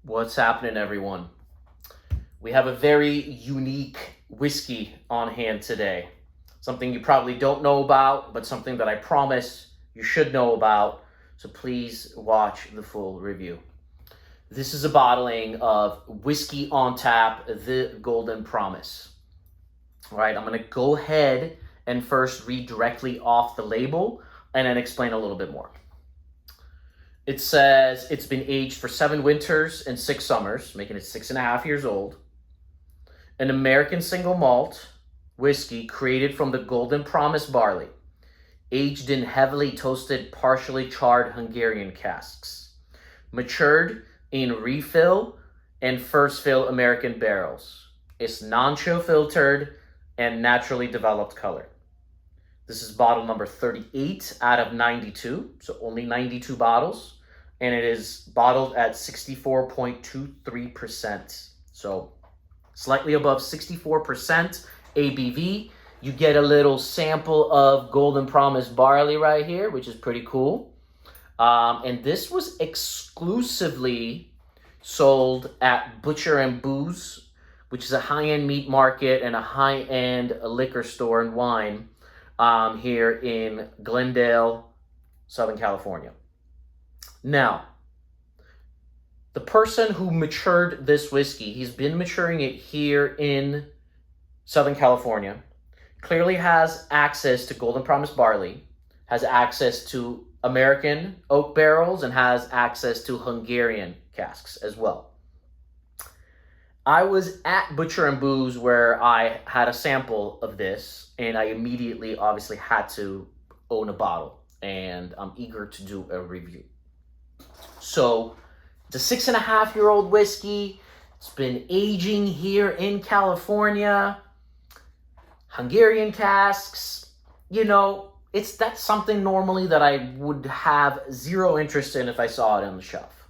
What's happening, everyone? We have a very unique whiskey on hand today. Something you probably don't know about, but something that I promise you should know about. So please watch the full review. This is a bottling of Whiskey on Tap, the Golden Promise. All right, I'm going to go ahead and first read directly off the label and then explain a little bit more. It says it's been aged for 7 winters and 6 summers, making it 6.5 years old. An American single malt whiskey created from the Golden Promise barley, aged in heavily toasted, partially charred Hungarian casks, matured in refill and first fill American barrels. It's non-chill filtered and naturally developed color. This is bottle number 38 out of 92, so only 92 bottles. And it is bottled at 64.23%. So slightly above 64% ABV. You get a little sample of Golden Promise barley right here, which is pretty cool. And this was exclusively sold at Butcher and Booze, which is a high-end meat market and a high-end liquor store and wine here in Glendale, Southern California. Now, the person who matured this whiskey, he's been maturing it here in Southern California, clearly has access to Golden Promise barley, has access to American oak barrels, and has access to Hungarian casks as well. I was at Butcher and Booze where I had a sample of this, and I immediately obviously had to own a bottle, and I'm eager to do a review. So it's a 6.5-year-old whiskey. It's been aging here in California. Hungarian casks, that's something normally that I would have zero interest in if I saw it on the shelf.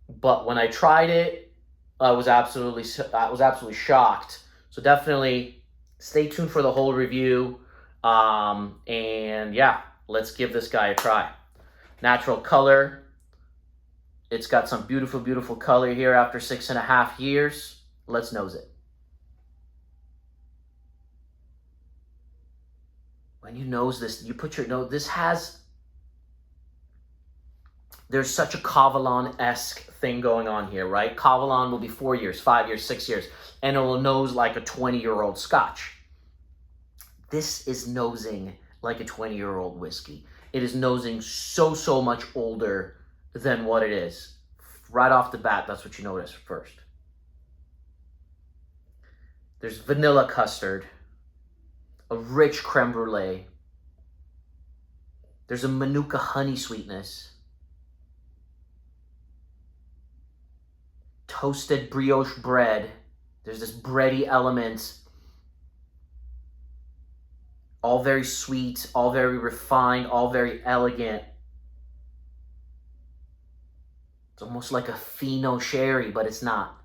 But when I tried it, I was absolutely shocked. So definitely stay tuned for the whole review. And yeah, let's give this guy a try. Natural color. It's got some beautiful, beautiful color here after 6.5 years. Let's nose it. When you nose this, you put your nose, there's such a Kavalan-esque thing going on here, right? Kavalan will be 4 years, 5 years, 6 years, and it will nose like a 20-year-old Scotch. This is nosing like a 20-year-old whiskey. It is nosing so much older than what it is. Right off the bat, that's what you notice first. There's vanilla custard, a rich creme brulee. There's a Manuka honey sweetness. Toasted brioche bread. There's this bready element. All very sweet, all very refined, all very elegant. It's almost like a Fino sherry, but it's not.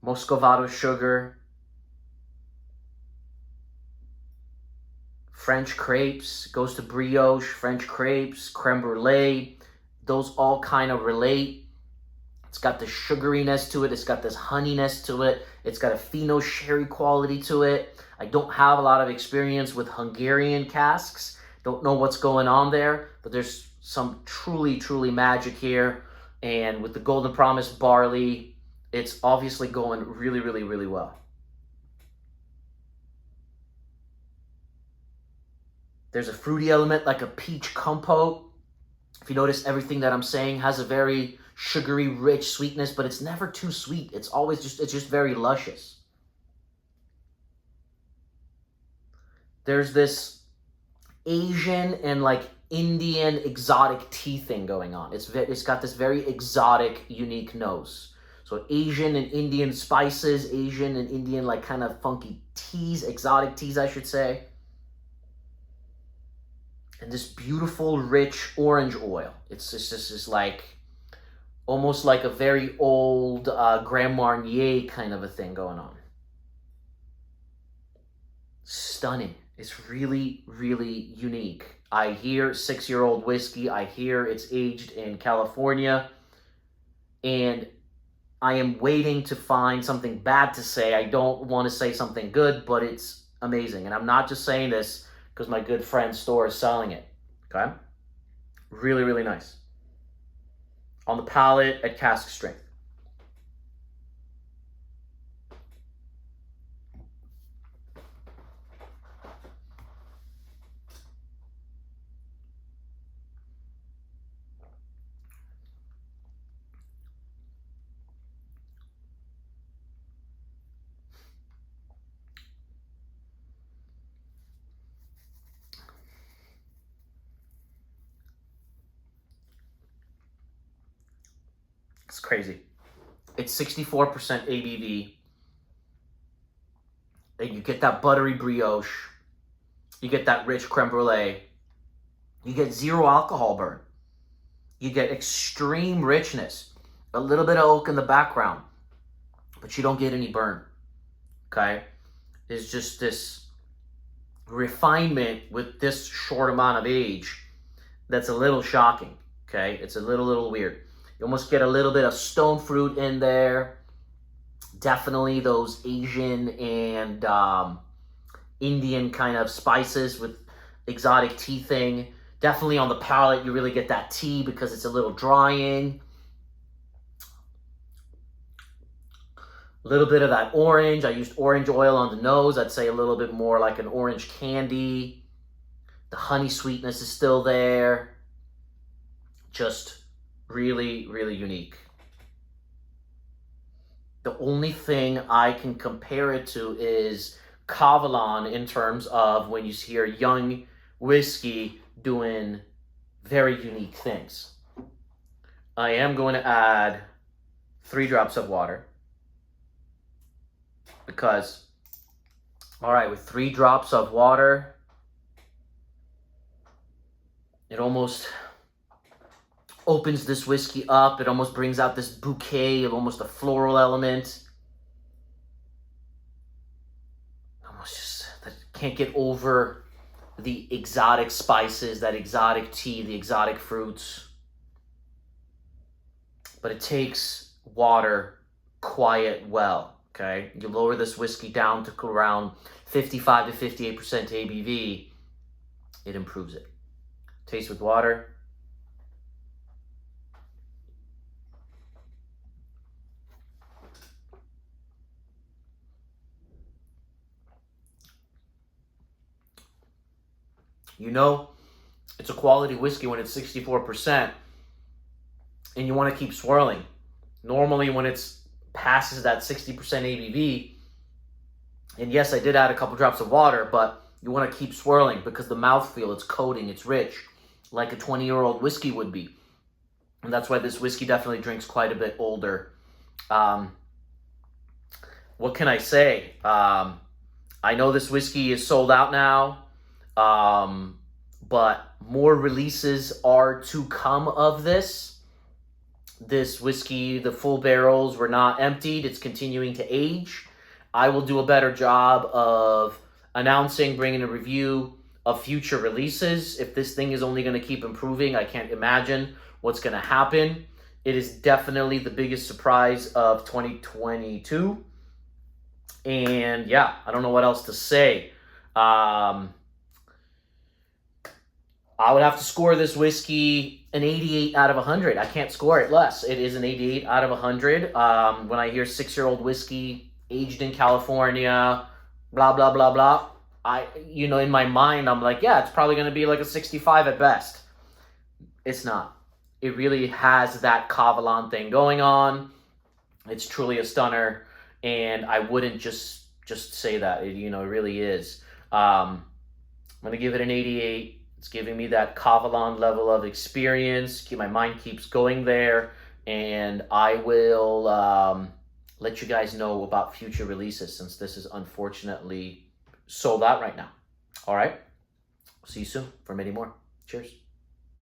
Muscovado sugar. French crepes, goes to brioche, French crepes, creme brulee. Those all kind of relate. It's got the sugariness to it. It's got this honeyness to it. It's got a Fino sherry quality to it. I don't have a lot of experience with Hungarian casks. Don't know what's going on there, but there's some truly magic here. And with the Golden Promise barley, it's obviously going really well. There's a fruity element like a peach compote. If you notice, everything that I'm saying has a very sugary, rich sweetness, but it's never too sweet. It's just very luscious. There's this Asian and like Indian exotic tea thing going on. It's got this very exotic, unique nose. So Asian and Indian spices, Asian and Indian like kind of funky teas, exotic teas, I should say. And this beautiful, rich orange oil. It's just like, almost like a very old Grand Marnier kind of a thing going on. Stunning. is really, really unique. I hear 6-year-old whiskey. I hear it's aged in California. And I am waiting to find something bad to say. I don't want to say something good, but it's amazing. And I'm not just saying this because my good friend's store is selling it. Okay? Really, really nice. On the palate at cask strength. It's crazy. It's 64% ABV. And you get that buttery brioche. You get that rich creme brulee. You get zero alcohol burn. You get extreme richness. A little bit of oak in the background. But you don't get any burn. Okay? It's just this refinement with this short amount of age that's a little shocking. Okay? It's a little weird. You almost get a little bit of stone fruit in there. Definitely those Asian and Indian kind of spices with exotic tea thing. Definitely on the palate, you really get that tea because it's a little drying. A little bit of that orange. I used orange oil on the nose. I'd say a little bit more like an orange candy. The honey sweetness is still there. Just really, really unique. The only thing I can compare it to is Kavalan in terms of when you hear young whiskey doing very unique things. I am going to add 3 drops of water because, all right, with 3 drops of water, it almost opens this whiskey up. It almost brings out this bouquet of almost a floral element. Almost just that can't get over the exotic spices, that exotic tea, the exotic fruits. But it takes water quite well, okay? You lower this whiskey down to around 55 to 58% ABV, it improves it. Taste with water. You know it's a quality whiskey when it's 64% and you want to keep swirling. Normally when it's passes that 60% ABV, and yes, I did add a couple drops of water, but you want to keep swirling because the mouthfeel, it's coating, it's rich, like a 20-year-old whiskey would be. And that's why this whiskey definitely drinks quite a bit older. What can I say? I know this whiskey is sold out now. But more releases are to come of this. This whiskey, the full barrels were not emptied. It's continuing to age. I will do a better job of announcing, bringing a review of future releases. If this thing is only going to keep improving, I can't imagine what's going to happen. It is definitely the biggest surprise of 2022. And yeah, I don't know what else to say. I would have to score this whiskey an 88 out of 100. I can't score it less. It is an 88 out of 100. When I hear 6-year-old whiskey, aged in California, blah, blah, blah, blah, in my mind, I'm like, yeah, it's probably going to be like a 65 at best. It's not. It really has that Kavalan thing going on. It's truly a stunner, and I wouldn't just say that. It really is. I'm going to give it an 88. It's giving me that Kavalan level of experience. My mind keeps going there. And I will let you guys know about future releases since this is unfortunately sold out right now. All right. See you soon for many more. Cheers.